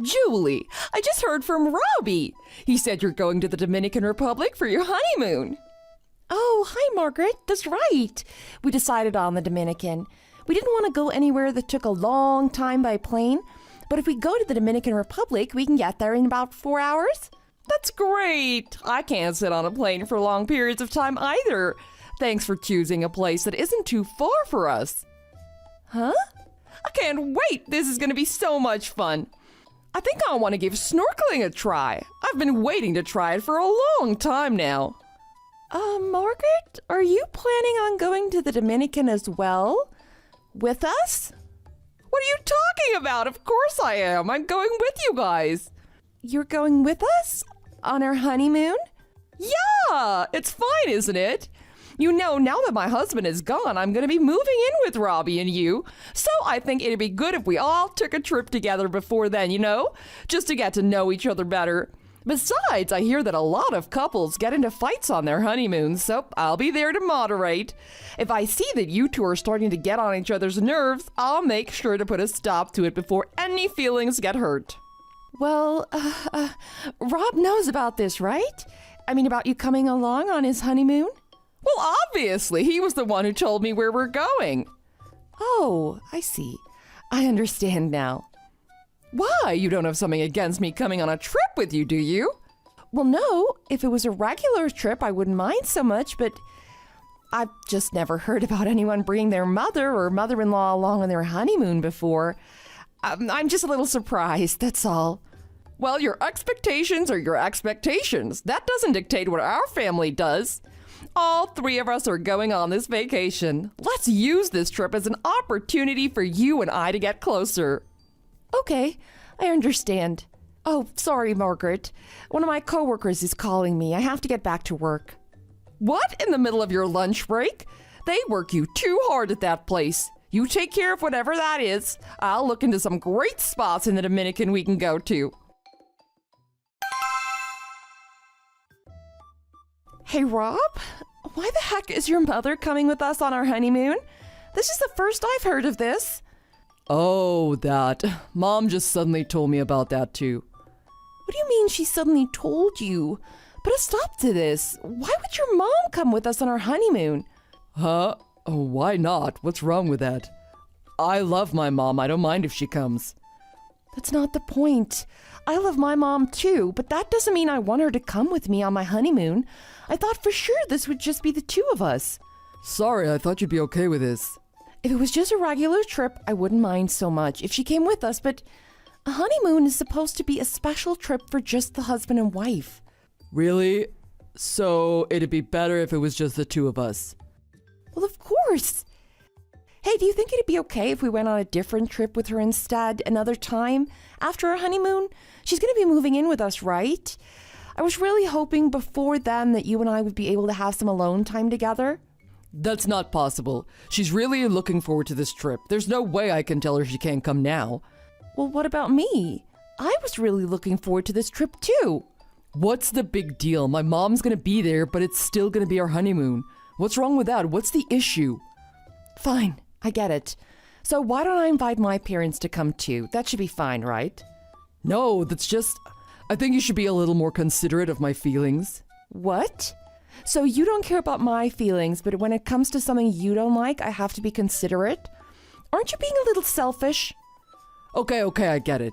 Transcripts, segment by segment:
Julie, I just heard from Robbie. He said you're going to the Dominican Republic for your honeymoon. Oh, hi, Margaret. That's right. We decided on the Dominican. We didn't want to go anywhere that took a long time by plane, but if we go to the Dominican Republic, we can get there in about 4 hours. That's great. I can't sit on a plane for long periods of time either. Thanks for choosing a place that isn't too far for us. Huh? I can't wait. This is going to be so much fun. I think I want to give snorkeling a try. I've been waiting to try it for a long time now. Margaret, are you planning on going to the Dominican as well? With us? What are you talking about? Of course I am. I'm going with you guys. You're going with us? On our honeymoon? Yeah, it's fine, isn't it? You know, now that my husband is gone, I'm going to be moving in with Robbie and you. So I think it'd be good if we all took a trip together before then, just to get to know each other better. Besides, I hear that a lot of couples get into fights on their honeymoons, so I'll be there to moderate. If I see that you two are starting to get on each other's nerves, I'll make sure to put a stop to it before any feelings get hurt. Well, Rob knows about this, right? I mean, about you coming along on his honeymoon? Well, obviously, he was the one who told me where we're going. Oh, I see. I understand now. Why? You don't have something against me coming on a trip with you, do you? Well, no. If it was a regular trip, I wouldn't mind so much, but I've just never heard about anyone bringing their mother or mother-in-law along on their honeymoon before. I'm just a little surprised, that's all. Well, your expectations are your expectations. That doesn't dictate what our family does. All three of us are going on this vacation. Let's use this trip as an opportunity for you and I to get closer. Okay, I understand. Oh, sorry, Margaret. One of my coworkers is calling me. I have to get back to work. What? In the middle of your lunch break? They work you too hard at that place. You take care of whatever that is. I'll look into some great spots in the Dominican we can go to. Hey, Rob, why the heck is your mother coming with us on our honeymoon? This is the first I've heard of this. Oh, that. Mom just suddenly told me about that too. What do you mean she suddenly told you? Put a stop to this. Why would your mom come with us on our honeymoon? Huh? Oh, why not? What's wrong with that? I love my mom. I don't mind if she comes. That's not the point. I love my mom too, but that doesn't mean I want her to come with me on my honeymoon. I thought for sure this would just be the two of us. Sorry, I thought you'd be okay with this. If it was just a regular trip, I wouldn't mind so much if she came with us, but a honeymoon is supposed to be a special trip for just the husband and wife. Really? So it'd be better if it was just the two of us? Well, of course. Hey, do you think it'd be okay if we went on a different trip with her instead another time after our honeymoon? She's going to be moving in with us, right? I was really hoping before then that you and I would be able to have some alone time together. That's not possible. She's really looking forward to this trip. There's no way I can tell her she can't come now. Well, what about me? I was really looking forward to this trip too. What's the big deal? My mom's going to be there, but it's still going to be our honeymoon. What's wrong with that? What's the issue? Fine. I get it. So why don't I invite my parents to come too? That should be fine, right? No, that's just... I think you should be a little more considerate of my feelings. What? So you don't care about my feelings, but when it comes to something you don't like, I have to be considerate? Aren't you being a little selfish? Okay, I get it.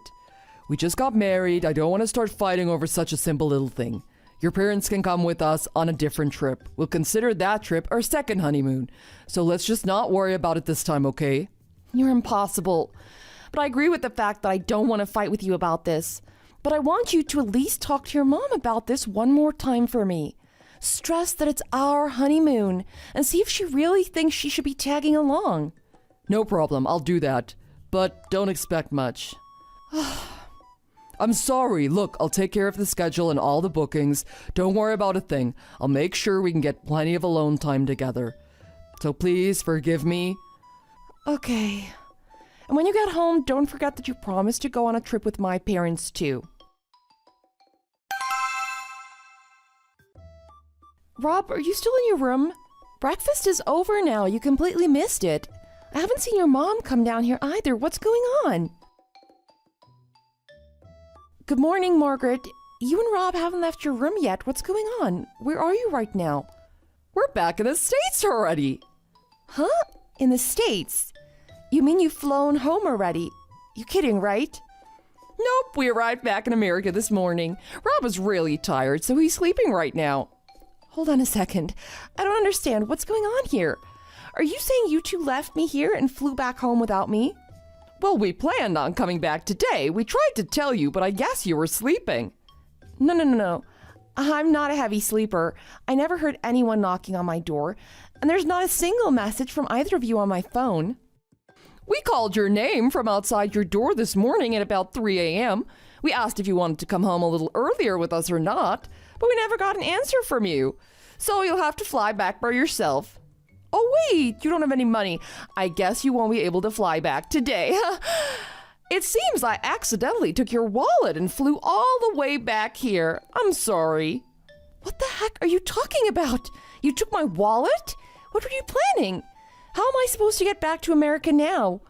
We just got married. I don't want to start fighting over such a simple little thing. Your parents can come with us on a different trip. We'll consider that trip our second honeymoon. So let's just not worry about it this time, okay? You're impossible. But I agree with the fact that I don't want to fight with you about this. But I want you to at least talk to your mom about this one more time for me. Stress that it's our honeymoon and see if she really thinks she should be tagging along. No problem, I'll do that. But don't expect much. I'm sorry. Look, I'll take care of the schedule and all the bookings. Don't worry about a thing. I'll make sure we can get plenty of alone time together. So please forgive me. Okay. And when you get home, don't forget that you promised to go on a trip with my parents too. Rob, are you still in your room? Breakfast is over now. You completely missed it. I haven't seen your mom come down here either. What's going on? Good morning, Margaret. You and Rob haven't left your room yet. What's going on? Where are you right now? We're back in the States already. Huh? In the States? You mean you've flown home already? You kidding, right? Nope, we arrived back in America this morning. Rob is really tired, so he's sleeping right now. Hold on a second. I don't understand. What's going on here? Are you saying you two left me here and flew back home without me? Well, we planned on coming back today. We tried to tell you, but I guess you were sleeping. No. I'm not a heavy sleeper. I never heard anyone knocking on my door, and there's not a single message from either of you on my phone. We called your name from outside your door this morning at about 3 a.m. We asked if you wanted to come home a little earlier with us or not, but we never got an answer from you. So you'll have to fly back by yourself. Oh, wait, you don't have any money. I guess you won't be able to fly back today. It seems I accidentally took your wallet and flew all the way back here. I'm sorry. What the heck are you talking about? You took my wallet? What were you planning? How am I supposed to get back to America now?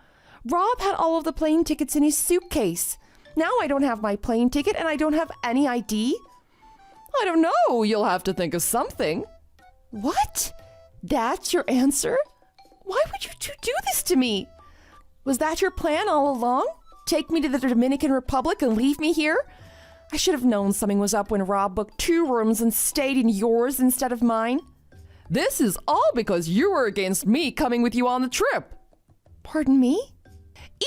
Rob had all of the plane tickets in his suitcase. Now I don't have my plane ticket and I don't have any ID. I don't know. You'll have to think of something. What? That's your answer? Why would you two do this to me? Was that your plan all along? Take me to the Dominican Republic and leave me here? I should have known something was up when Rob booked 2 rooms and stayed in yours instead of mine. This is all because you were against me coming with you on the trip. Pardon me?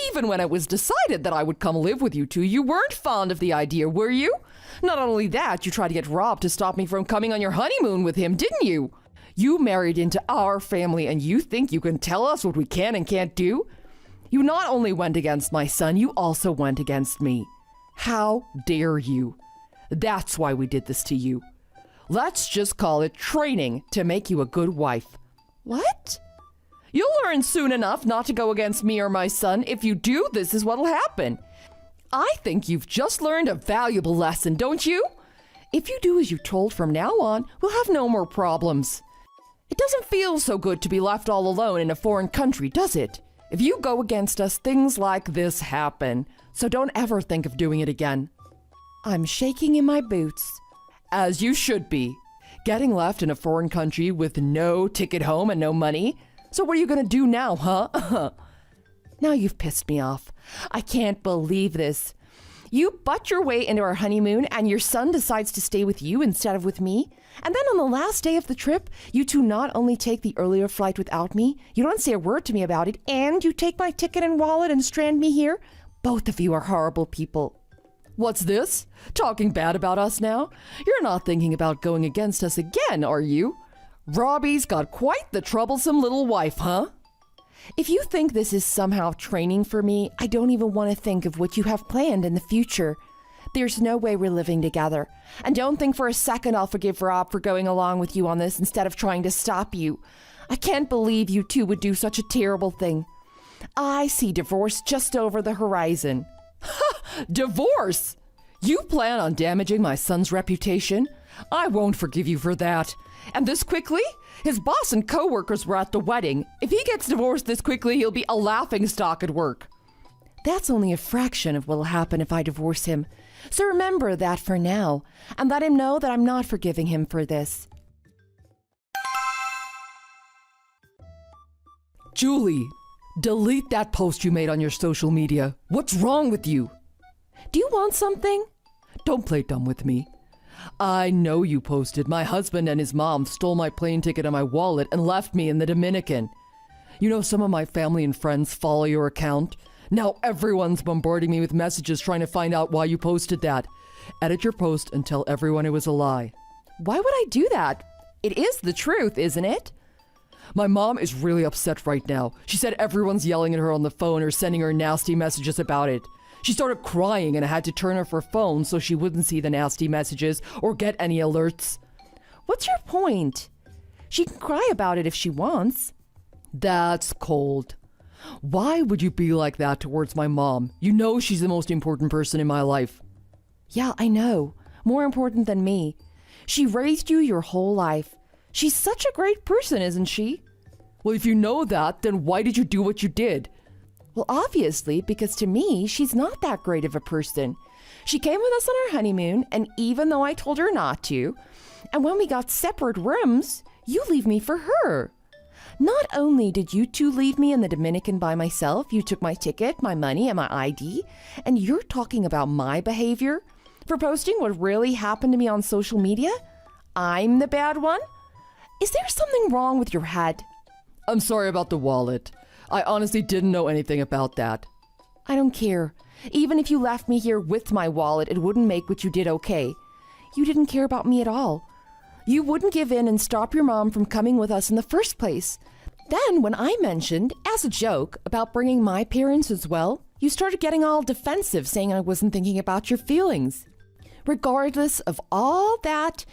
Even when it was decided that I would come live with you two, you weren't fond of the idea, were you? Not only that, you tried to get Rob to stop me from coming on your honeymoon with him, didn't you? You married into our family and you think you can tell us what we can and can't do? You not only went against my son, you also went against me. How dare you? That's why we did this to you. Let's just call it training to make you a good wife. What? You'll learn soon enough not to go against me or my son. If you do, this is what'll happen. I think you've just learned a valuable lesson, don't you? If you do as you're told from now on, we'll have no more problems. It doesn't feel so good to be left all alone in a foreign country, does it? If you go against us, things like this happen. So don't ever think of doing it again. I'm shaking in my boots. As you should be. Getting left in a foreign country with no ticket home and no money. So what are you going to do now, huh? Now you've pissed me off. I can't believe this. You butt your way into our honeymoon and your son decides to stay with you instead of with me. And then on the last day of the trip, you two not only take the earlier flight without me, you don't say a word to me about it, and you take my ticket and wallet and strand me here. Both of you are horrible people. What's this? Talking bad about us now? You're not thinking about going against us again, are you? Robbie's got quite the troublesome little wife, huh? If you think this is somehow training for me, I don't even want to think of what you have planned in the future. There's no way we're living together. And don't think for a second I'll forgive Rob for going along with you on this instead of trying to stop you. I can't believe you two would do such a terrible thing. I see divorce just over the horizon. Ha! Divorce? You plan on damaging my son's reputation? I won't forgive you for that. And this quickly? His boss and co-workers were at the wedding. If he gets divorced this quickly, he'll be a laughingstock at work. That's only a fraction of what'll happen if I divorce him. So remember that for now, and let him know that I'm not forgiving him for this. Julie, delete that post you made on your social media. What's wrong with you? Do you want something? Don't play dumb with me. I know you posted. My husband and his mom stole my plane ticket and my wallet and left me in the Dominican. You know, some of my family and friends follow your account. Now everyone's bombarding me with messages trying to find out why you posted that. Edit your post and tell everyone it was a lie. Why would I do that? It is the truth, isn't it? My mom is really upset right now. She said everyone's yelling at her on the phone or sending her nasty messages about it. She started crying and I had to turn off her phone so she wouldn't see the nasty messages or get any alerts. What's your point? She can cry about it if she wants. That's cold. Why would you be like that towards my mom? You know she's the most important person in my life. Yeah, I know. More important than me. She raised you your whole life. She's such a great person, isn't she? Well, if you know that, then why did you do what you did? Well, obviously, because to me, she's not that great of a person. She came with us on our honeymoon, and even though I told her not to, and when we got separate rooms, you leave me for her. Not only did you two leave me in the Dominican by myself, you took my ticket, my money, and my ID, and you're talking about my behavior for posting what really happened to me on social media? I'm the bad one? Is there something wrong with your head? I'm sorry about the wallet. I honestly didn't know anything about that. I don't care. Even if you left me here with my wallet, it wouldn't make what you did okay. You didn't care about me at all. You wouldn't give in and stop your mom from coming with us in the first place. Then, when I mentioned, as a joke, about bringing my parents as well, you started getting all defensive, saying I wasn't thinking about your feelings. Regardless of all that,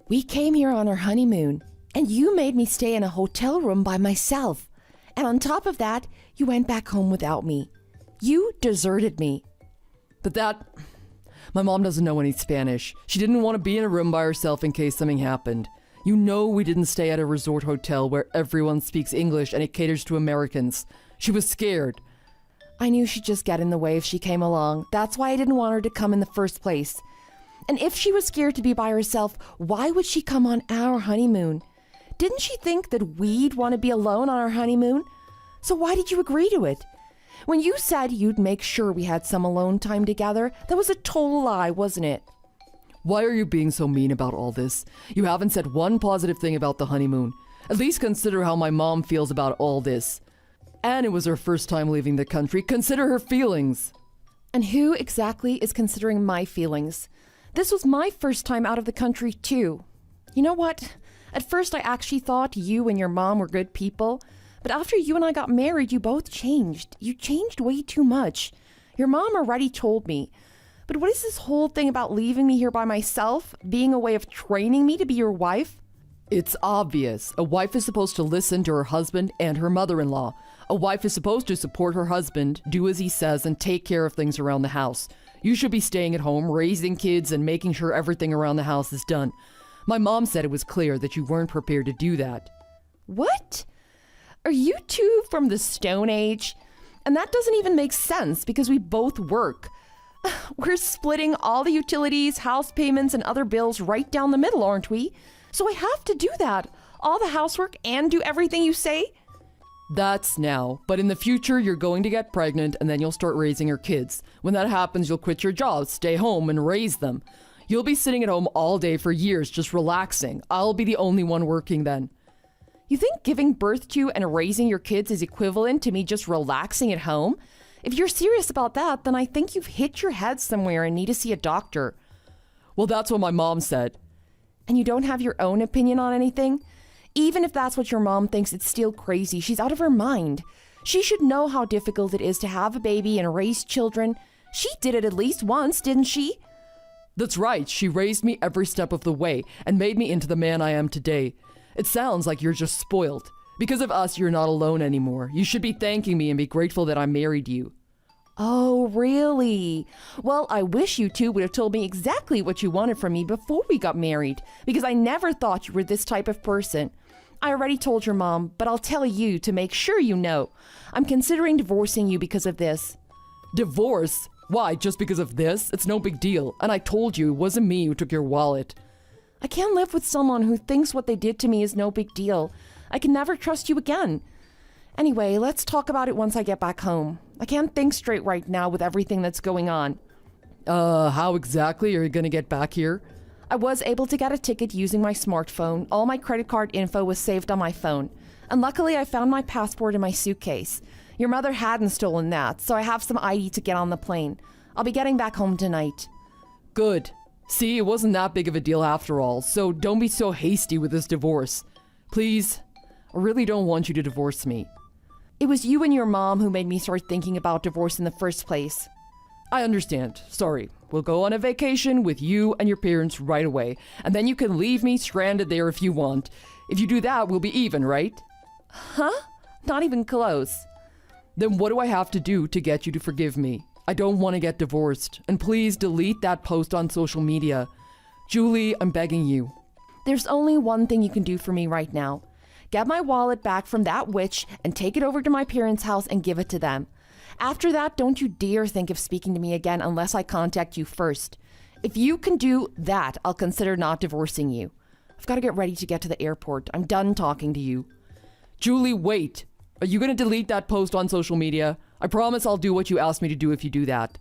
we came here on our honeymoon, and you made me stay in a hotel room by myself. And on top of that, you went back home without me. You deserted me. But my mom doesn't know any Spanish. She didn't want to be in a room by herself in case something happened. You know we didn't stay at a resort hotel where everyone speaks English and it caters to Americans. She was scared. I knew she'd just get in the way if she came along. That's why I didn't want her to come in the first place. And if she was scared to be by herself, why would she come on our honeymoon? Didn't she think that we'd want to be alone on our honeymoon? So why did you agree to it? When you said you'd make sure we had some alone time together, that was a total lie, wasn't it? Why are you being so mean about all this? You haven't said one positive thing about the honeymoon. At least consider how my mom feels about all this. And it was her first time leaving the country. Consider her feelings. And who exactly is considering my feelings? This was my first time out of the country, too. You know what? At first, I actually thought you and your mom were good people. But after you and I got married, you both changed. You changed way too much. Your mom already told me. But what is this whole thing about leaving me here by myself being a way of training me to be your wife? It's obvious. A wife is supposed to listen to her husband and her mother-in-law. A wife is supposed to support her husband, do as he says, and take care of things around the house. You should be staying at home, raising kids, and making sure everything around the house is done. My mom said it was clear that you weren't prepared to do that. What? Are you two from the Stone Age? And that doesn't even make sense because we both work. We're splitting all the utilities, house payments, and other bills right down the middle, aren't we? So I have to do that. All the housework and do everything you say? That's now. But in the future, you're going to get pregnant and then you'll start raising your kids. When that happens, you'll quit your job, stay home, and raise them. You'll be sitting at home all day for years, just relaxing. I'll be the only one working then. You think giving birth to and raising your kids is equivalent to me just relaxing at home? If you're serious about that, then I think you've hit your head somewhere and need to see a doctor. Well, that's what my mom said. And you don't have your own opinion on anything? Even if that's what your mom thinks, it's still crazy. She's out of her mind. She should know how difficult it is to have a baby and raise children. She did it at least once, didn't she? That's right. She raised me every step of the way and made me into the man I am today. It sounds like you're just spoiled. Because of us, you're not alone anymore. You should be thanking me and be grateful that I married you. Oh, really? Well, I wish you two would have told me exactly what you wanted from me before we got married, because I never thought you were this type of person. I already told your mom, but I'll tell you to make sure you know. I'm considering divorcing you because of this. Divorce? Why, just because of this? It's no big deal. And I told you it wasn't me who took your wallet. I can't live with someone who thinks what they did to me is no big deal. I can never trust you again. Anyway, let's talk about it once I get back home. I can't think straight right now with everything that's going on. How exactly are you gonna get back here? I was able to get a ticket using my smartphone. All my credit card info was saved on my phone. And luckily, I found my passport in my suitcase. Your mother hadn't stolen that, so I have some ID to get on the plane. I'll be getting back home tonight. Good. See, it wasn't that big of a deal after all, so don't be so hasty with this divorce. Please, I really don't want you to divorce me. It was you and your mom who made me start thinking about divorce in the first place. I understand. Sorry. We'll go on a vacation with you and your parents right away, and then you can leave me stranded there if you want. If you do that, we'll be even, right? Huh? Not even close. Then what do I have to do to get you to forgive me? I don't want to get divorced, and please delete that post on social media. Julie, I'm begging you. There's only one thing you can do for me right now. Get my wallet back from that witch and take it over to my parents' house and give it to them. After that, don't you dare think of speaking to me again unless I contact you first. If you can do that, I'll consider not divorcing you. I've got to get ready to get to the airport. I'm done talking to you. Julie, wait. Are you going to delete that post on social media? I promise I'll do what you asked me to do if you do that.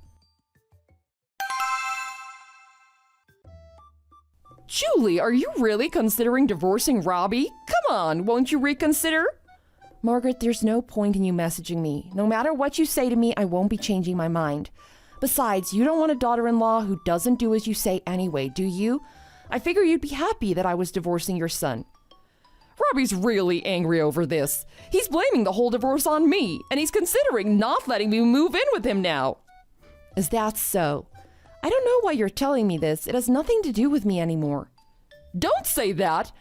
Julie, are you really considering divorcing Robbie? Come on, won't you reconsider? Margaret, there's no point in you messaging me. No matter what you say to me, I won't be changing my mind. Besides, you don't want a daughter-in-law who doesn't do as you say anyway, do you? I figure you'd be happy that I was divorcing your son. Robbie's really angry over this. He's blaming the whole divorce on me, and he's considering not letting me move in with him now. Is that so? I don't know why you're telling me this. It has nothing to do with me anymore. Don't say that.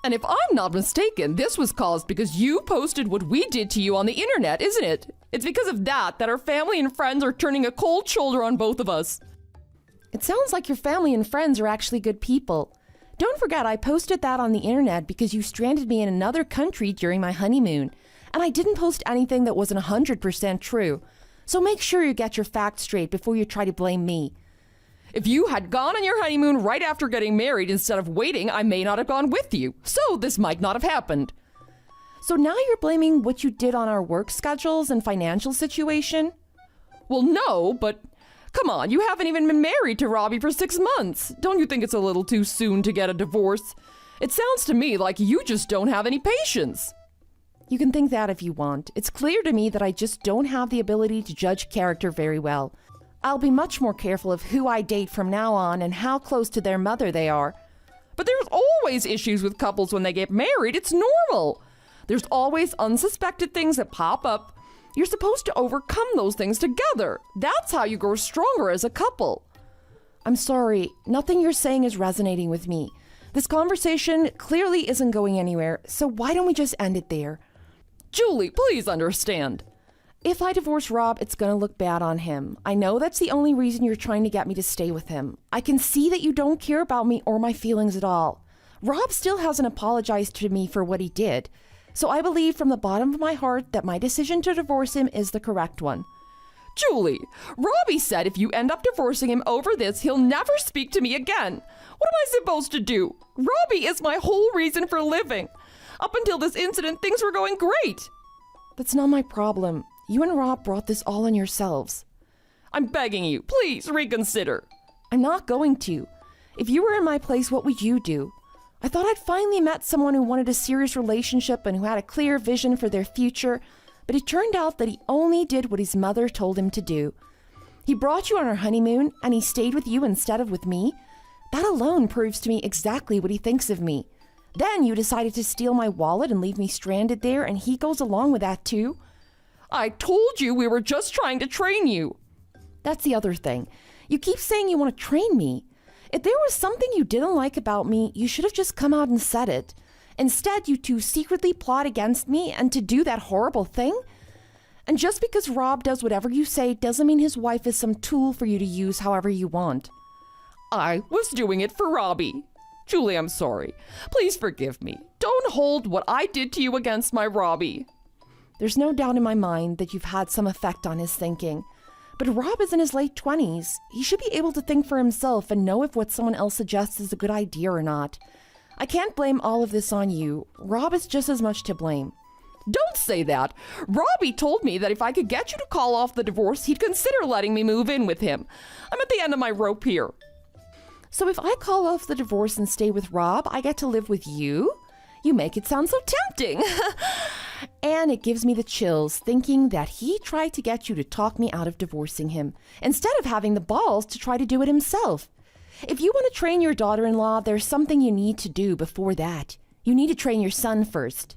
And if I'm not mistaken, this was caused because you posted what we did to you on the internet, isn't it? It's because of that our family and friends are turning a cold shoulder on both of us. It sounds like your family and friends are actually good people. Don't forget, I posted that on the internet because you stranded me in another country during my honeymoon, and I didn't post anything that wasn't 100% true. So make sure you get your facts straight before you try to blame me. If you had gone on your honeymoon right after getting married instead of waiting, I may not have gone with you. So this might not have happened. So now you're blaming what you did on our work schedules and financial situation? Well, no, but come on, you haven't even been married to Robbie for 6 months. Don't you think it's a little too soon to get a divorce? It sounds to me like you just don't have any patience. You can think that if you want. It's clear to me that I just don't have the ability to judge character very well. I'll be much more careful of who I date from now on and how close to their mother they are. But there's always issues with couples when they get married. It's normal. There's always unsuspected things that pop up. You're supposed to overcome those things together. That's how you grow stronger as a couple. I'm sorry, nothing you're saying is resonating with me. This conversation clearly isn't going anywhere, so why don't we just end it there? Julie, please understand. If I divorce Rob, it's gonna look bad on him. I know that's the only reason you're trying to get me to stay with him. I can see that you don't care about me or my feelings at all. Rob still hasn't apologized to me for what he did. So I believe from the bottom of my heart that my decision to divorce him is the correct one. Julie, Robbie said if you end up divorcing him over this, he'll never speak to me again. What am I supposed to do? Robbie is my whole reason for living. Up until this incident, things were going great. That's not my problem. You and Rob brought this all on yourselves. I'm begging you, please reconsider. I'm not going to. If you were in my place, what would you do? I thought I'd finally met someone who wanted a serious relationship and who had a clear vision for their future, but it turned out that he only did what his mother told him to do. He brought you on our honeymoon, and he stayed with you instead of with me. That alone proves to me exactly what he thinks of me. Then you decided to steal my wallet and leave me stranded there, and he goes along with that too. I told you we were just trying to train you. That's the other thing. You keep saying you want to train me. If there was something you didn't like about me, you should have just come out and said it. Instead, you two secretly plot against me and to do that horrible thing. And just because Rob does whatever you say doesn't mean his wife is some tool for you to use however you want. I was doing it for Robbie. Julie, I'm sorry. Please forgive me. Don't hold what I did to you against my Robbie. There's no doubt in my mind that you've had some effect on his thinking. But Rob is in his late 20s. He should be able to think for himself and know if what someone else suggests is a good idea or not. I can't blame all of this on you. Rob is just as much to blame. Don't say that. Robbie told me that if I could get you to call off the divorce, he'd consider letting me move in with him. I'm at the end of my rope here. So if I call off the divorce and stay with Rob, I get to live with you? You make it sound so tempting. And it gives me the chills thinking that he tried to get you to talk me out of divorcing him, instead of having the balls to try to do it himself. If you want to train your daughter-in-law, there's something you need to do before that. You need to train your son first.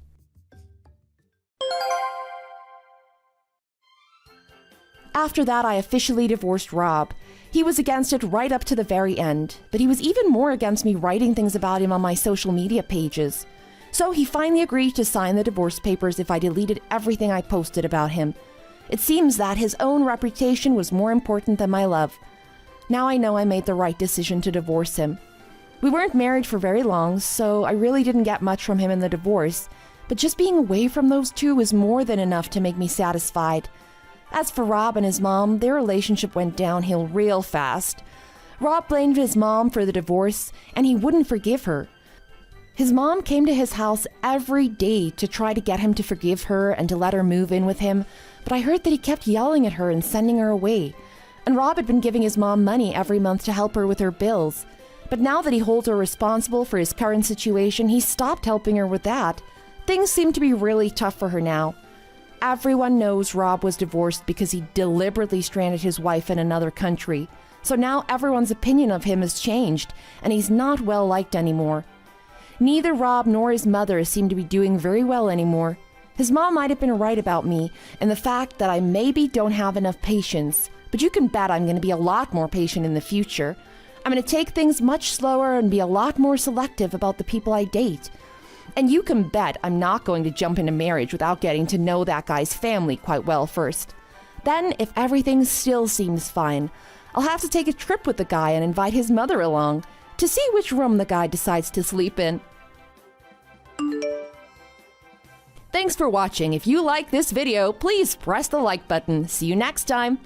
After that, I officially divorced Rob. He was against it right up to the very end, but he was even more against me writing things about him on my social media pages. So he finally agreed to sign the divorce papers if I deleted everything I posted about him. It seems that his own reputation was more important than my love. Now I know I made the right decision to divorce him. We weren't married for very long, so I really didn't get much from him in the divorce, but just being away from those two was more than enough to make me satisfied. As for Rob and his mom, their relationship went downhill real fast. Rob blamed his mom for the divorce, and he wouldn't forgive her. His mom came to his house every day to try to get him to forgive her and to let her move in with him, but I heard that he kept yelling at her and sending her away. And Rob had been giving his mom money every month to help her with her bills. But now that he holds her responsible for his current situation, he stopped helping her with that. Things seem to be really tough for her now. Everyone knows Rob was divorced because he deliberately stranded his wife in another country. So now everyone's opinion of him has changed, and he's not well liked anymore. Neither Rob nor his mother seem to be doing very well anymore. His mom might have been right about me, and the fact that I maybe don't have enough patience, but you can bet I'm going to be a lot more patient in the future. I'm going to take things much slower and be a lot more selective about the people I date. And you can bet I'm not going to jump into marriage without getting to know that guy's family quite well first. Then, if everything still seems fine, I'll have to take a trip with the guy and invite his mother along to see which room the guy decides to sleep in. Thanks for watching. If you like this video, please press the like button. See you next time.